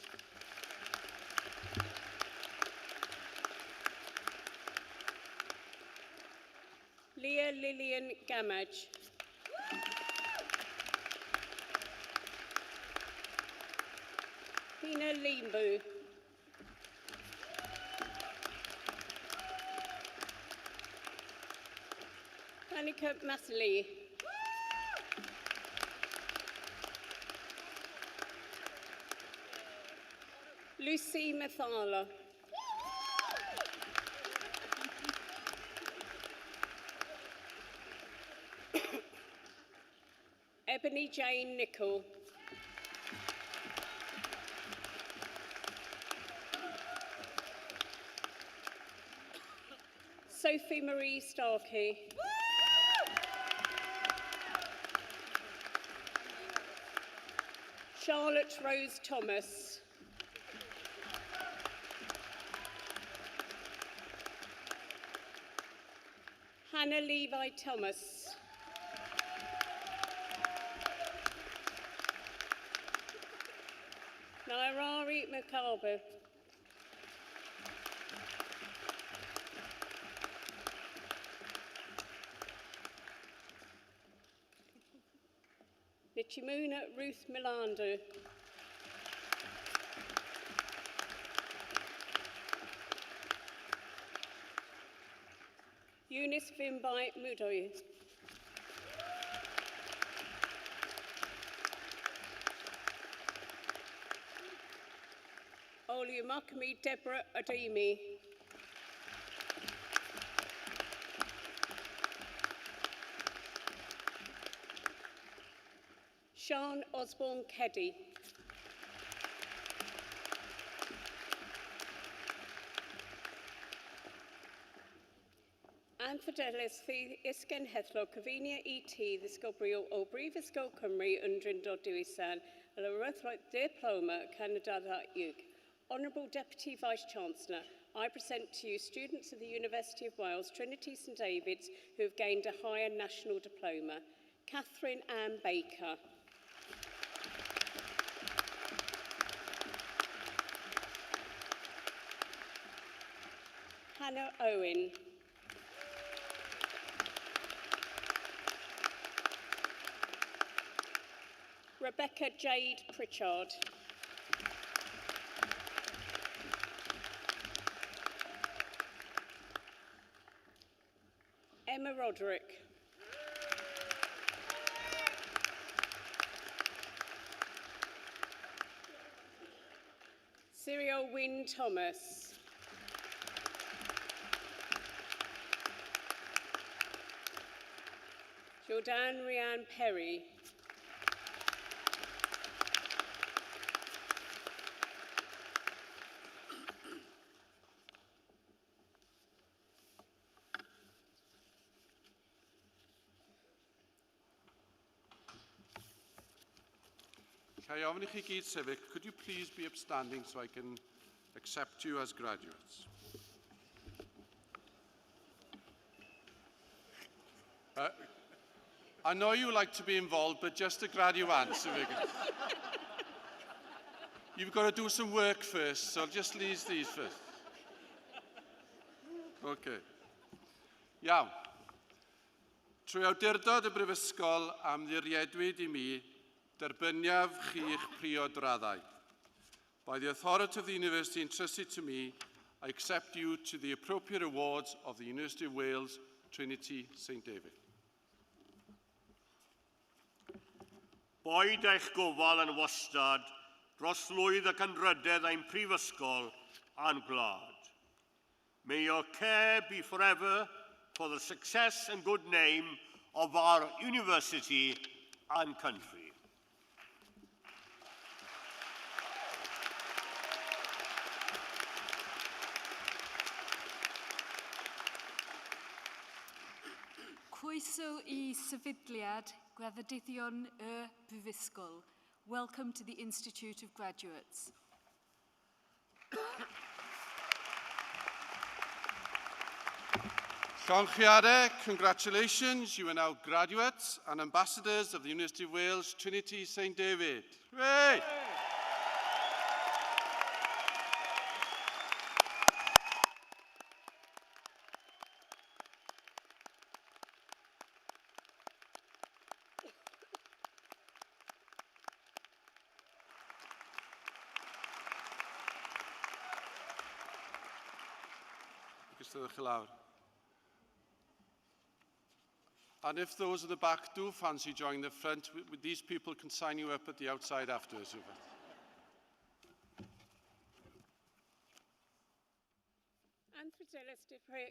Leah Lillian Gamage. Hina Limbu. Annika Masley. Lucy Mathala. Ebony Jane Nichol. Sophie Marie Starkey. Charlotte Rose Thomas. Hannah Levi Thomas. Nairari Makabe. Nichimuna Ruth Milando. Eunice Vimbai Mudoy. Olumakami Deborah Ademi. Sean Osborne Keddy. Anthrodelis fi isgen hethlo Cyfinia ET ddisgybrio o Brifysgol Cymru Undrindod Dwysan a arethro diploma Canada Ug. Honourable Deputy Vice-Chancellor, I present to you students of the University of Wales, Trinity St David's, who have gained a higher national diploma. Catherine Ann Baker. Hannah Owen. Rebecca Jade Pritchard. Emma Roderick. Cyril Wynne Thomas. Jordan Rhiann Perry. Can I ofyn i chi gyd sefyll, could you please be upstanding so I can accept you as graduates? I know you like to be involved, but just the graduates. You've got to do some work first, so just leave these first. OK. Iawn. Trwy awdurdod y Brifysgol am ddiriedwyd I mi, derbyniaf chi'ch priodraddau. By the authority of the University entrusted to me, I accept you to the appropriate awards of the University of Wales, Trinity, St David. Boed eich gofal yn wastad dros lwydd ac anrydedd ein prifysgol a'n gwlad. May your care be forever for the success and good name of our university and country. Croeso I sefydliad gweddidyddion y Brifysgol. Welcome to the Institute of Graduates. Llonchiare, congratulations. You are now graduates and ambassadors of the University of Wales, Trinity, St David. Hooray! And if those at the back do fancy joining the front, these people can sign you up at the outside afterwards. Anthradelis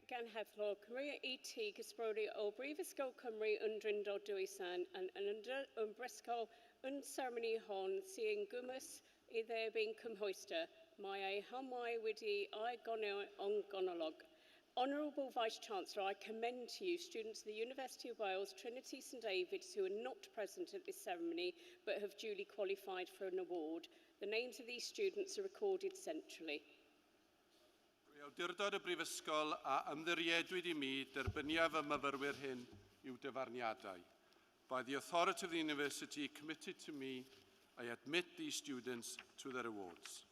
gan heddlo, Cymru ET Gysbrodi o Brifysgol Cymru yn Dryndo Dwysan and yn Brysgol yn ceremony hon sy'n gwmys I dderbyn cymhwyster. Mae ei hamau wedi ei gonolog. Honourable Vice-Chancellor, I commend to you students of the University of Wales, Trinity St David's who are not present at this ceremony but have duly qualified for an award. The names of these students are recorded centrally. Awdurdod y Brifysgol a ymddiriedwyd I mi, derbyniaf y myfyrwyr hyn yw dyfarniadau. By the authority of the university committed to me, I admit these students to their awards.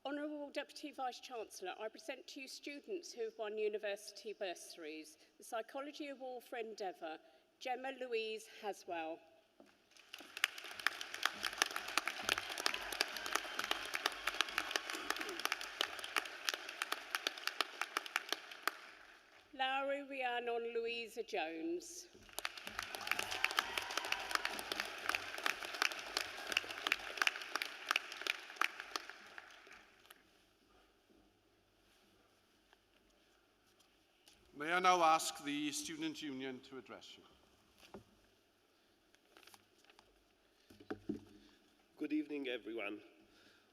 Honourable Deputy Vice-Chancellor, I present to you students who have won university bursaries. The Psychology Award for Endeavour, Gemma Louise Haswell. Laura Rhiannon Louisa Jones. May I now ask the Student Union to address you. Good evening, everyone.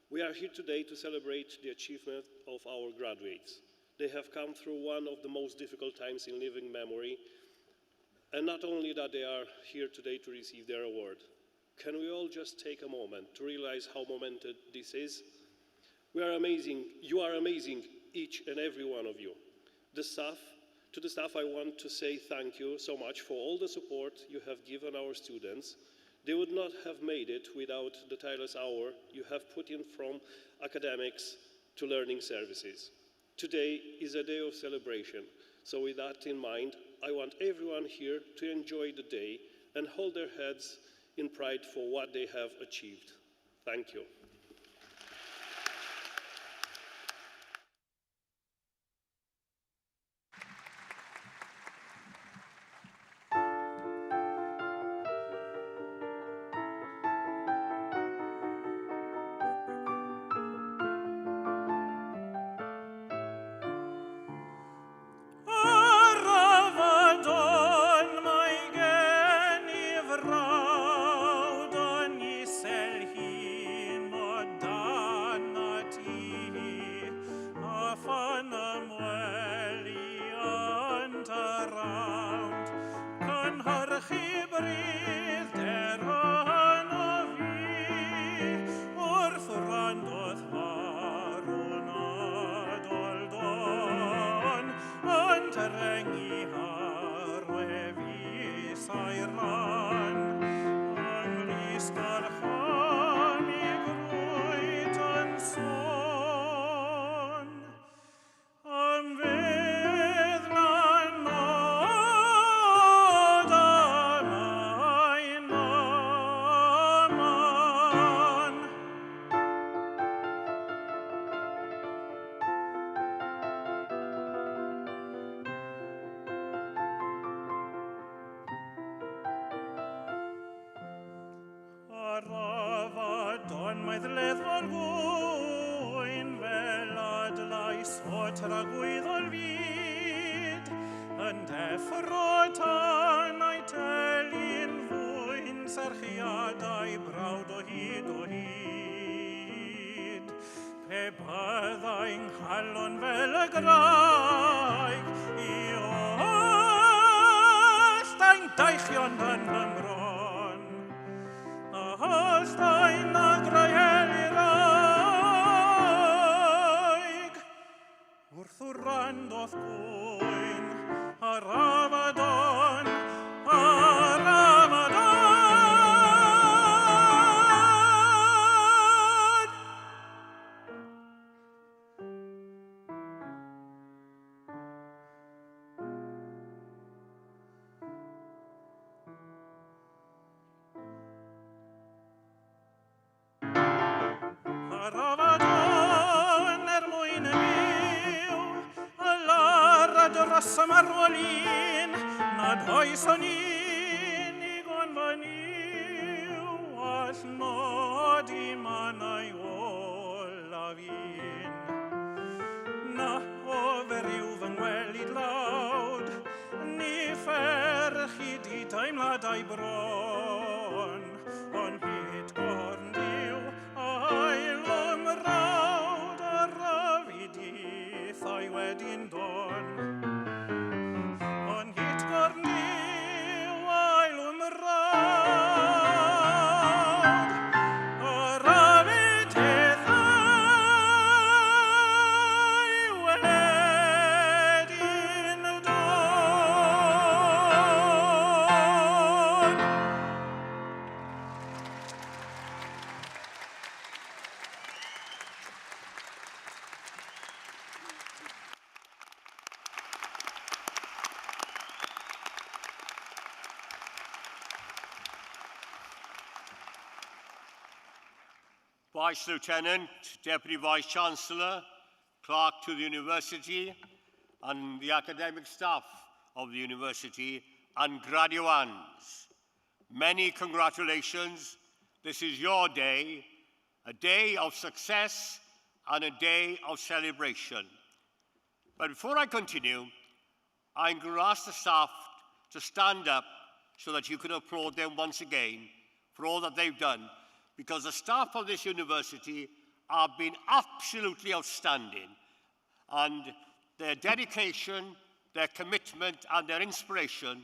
We are here today to celebrate the achievement of our graduates. They have come through one of the most difficult times in living memory, and not only that, they are here today to receive their award. Can we all just take a moment to realize how momentous this is? We are amazing. You are amazing, each and every one of you. To the staff, I want to say thank you so much for all the support you have given our students. They would not have made it without the tireless hour you have put in from academics to learning services. Today is a day of celebration, so with that in mind, I want everyone here to enjoy the day and hold their heads in pride for what they have achieved. Thank you. Vice Lieutenant, Deputy Vice Chancellor, Clerk to the University, and the academic staff of the University, and graduands. Many congratulations. This is your day, a day of success and a day of celebration. But before I continue, I'm going to ask the staff to stand up so that you can applaud them once again for all that they've done, because the staff of this university have been absolutely outstanding, and their dedication, their commitment, and their inspiration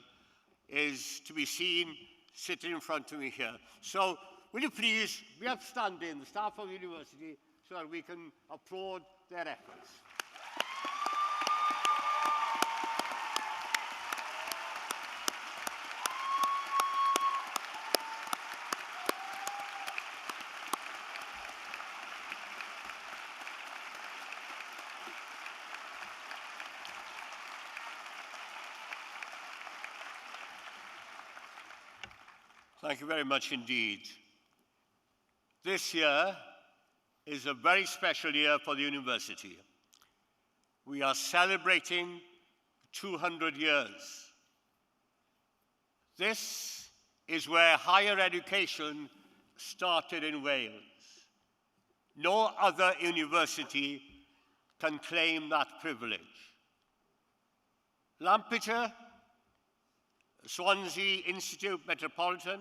is to be seen sitting in front of me here. So will you please be upstanding, the staff of the university, so that we can applaud their efforts. Thank you very much indeed. This year is a very special year for the university. We are celebrating 200 years. This is where higher education started in Wales. No other university can claim that privilege. Lampeter, Swansea Institute Metropolitan,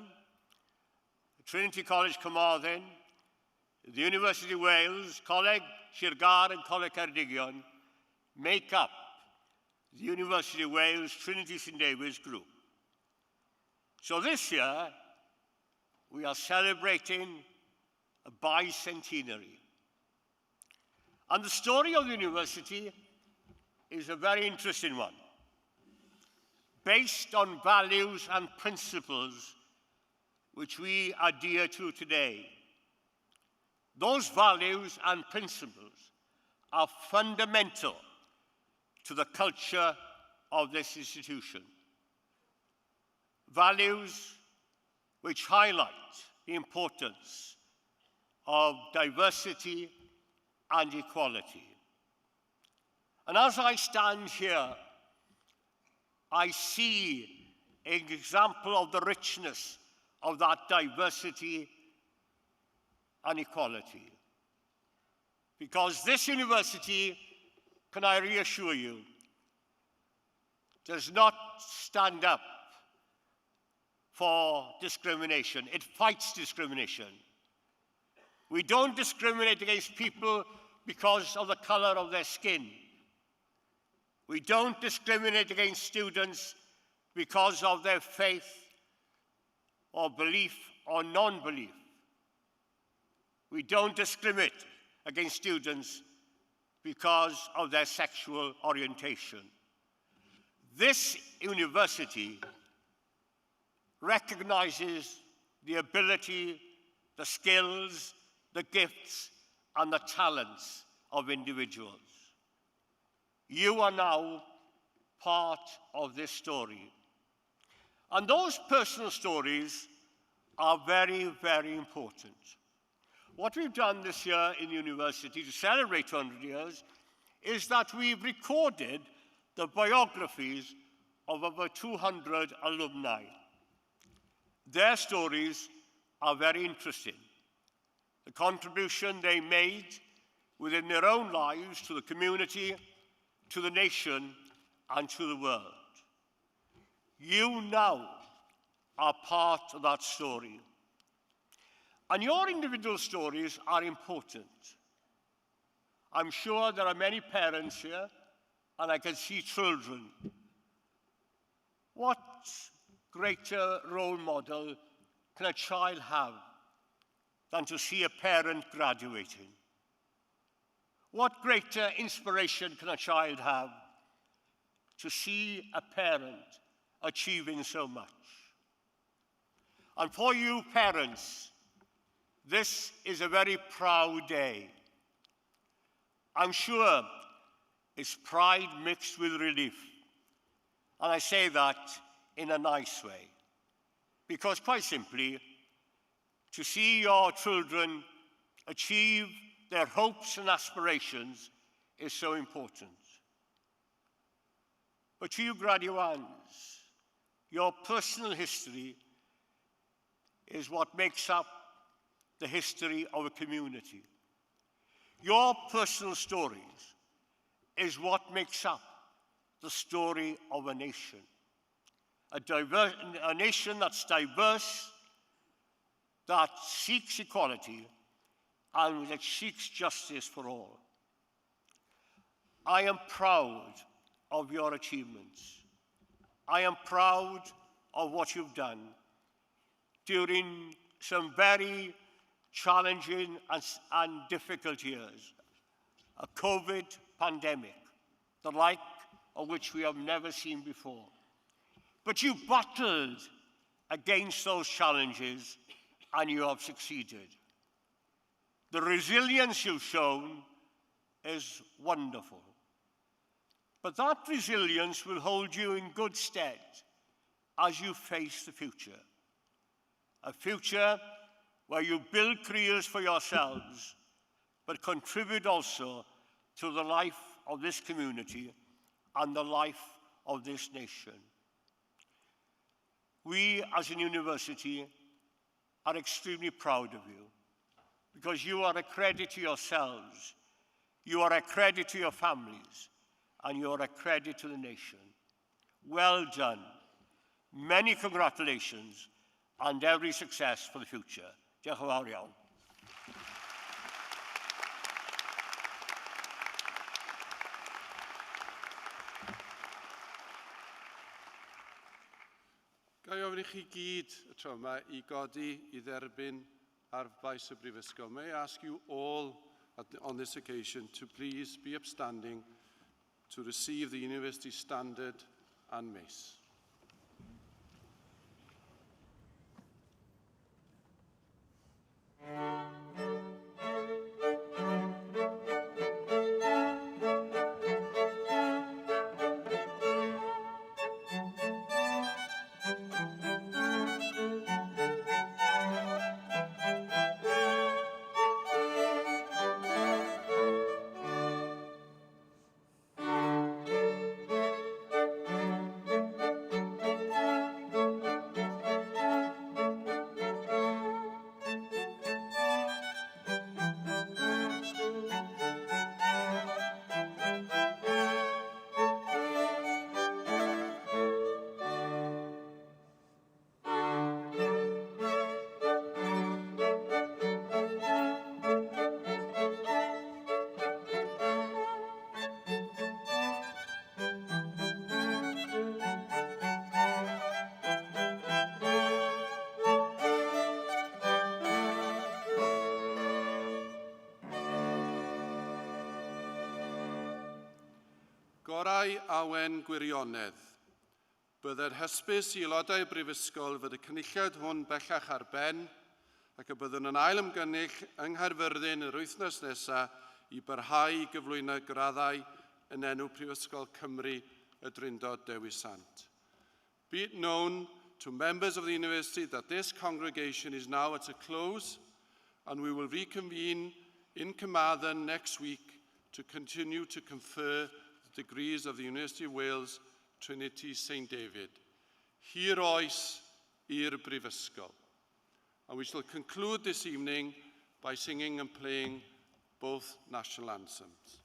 Trinity College Carmarthen, the University of Wales, Coleg, Ceredigion and Coleg Ceredigion make up the University of Wales Trinity St David's Group. So this year, we are celebrating a bicentenary. And the story of the university is a very interesting one, based on values and principles which we adhere to today. Those values and principles are fundamental to the culture of this institution. Values which highlight the importance of diversity and equality. And as I stand here, I see an example of the richness of that diversity and equality. Because this university, can I reassure you, does not stand up for discrimination. It fights discrimination. We don't discriminate against people because of the color of their skin. We don't discriminate against students because of their faith or belief or non-belief. We don't discriminate against students because of their sexual orientation. This university recognizes the ability, the skills, the gifts, and the talents of individuals. You are now part of this story. And those personal stories are very, very important. What we've done this year in university to celebrate 200 years is that we've recorded the biographies of over 200 alumni. Their stories are very interesting. The contribution they made within their own lives to the community, to the nation, and to the world. You now are part of that story. And your individual stories are important. I'm sure there are many parents here, and I can see children. What greater role model can a child have than to see a parent graduating? What greater inspiration can a child have to see a parent achieving so much? And for you parents, this is a very proud day. I'm sure it's pride mixed with relief. And I say that in a nice way. Because quite simply, to see your children achieve their hopes and aspirations is so important. But to you graduands, your personal history is what makes up the history of a community. Your personal stories is what makes up the story of a nation. A nation that's diverse, that seeks equality, and that seeks justice for all. I am proud of your achievements. I am proud of what you've done during some very challenging and difficult years. A COVID pandemic, the like of which we have never seen before. But you battled against those challenges and you have succeeded. The resilience you've shown is wonderful. But that resilience will hold you in good stead as you face the future. a future where you build careers for yourselves, but contribute also to the life of this community and the life of this nation. We, as a university, are extremely proud of you, because you are a credit to yourselves, you are a credit to your families, and you are a credit to the nation. Well done. Many congratulations and every success for the future. Diolch yn fawr iawn. Ga i ofyn i chi gyd y tro yma i godi i dderbyn ar faes y Brifysgol. May I ask you all on this occasion to please be upstanding to receive the University Standard and Mace. Gorau awen gwirionedd. Byddai'r hysbys i aelodau Brifysgol fod y cynulliad hwn bellach ar ben ac y byddwn yn ail ymgynnull yng Nghaerfyrddin yr wythnos nesaf i barhau i gyflwyno graddau yn enw Prifysgol Cymru y Drindod Dewi Sant. Be it known to members of the University that this congregation is now at a close and we will reconvene in Carmarthen next week to continue to confer the degrees of the University of Wales, Trinity, St David. Hir oes i'r Brifysgol. And we shall conclude this evening by singing and playing both national anthems.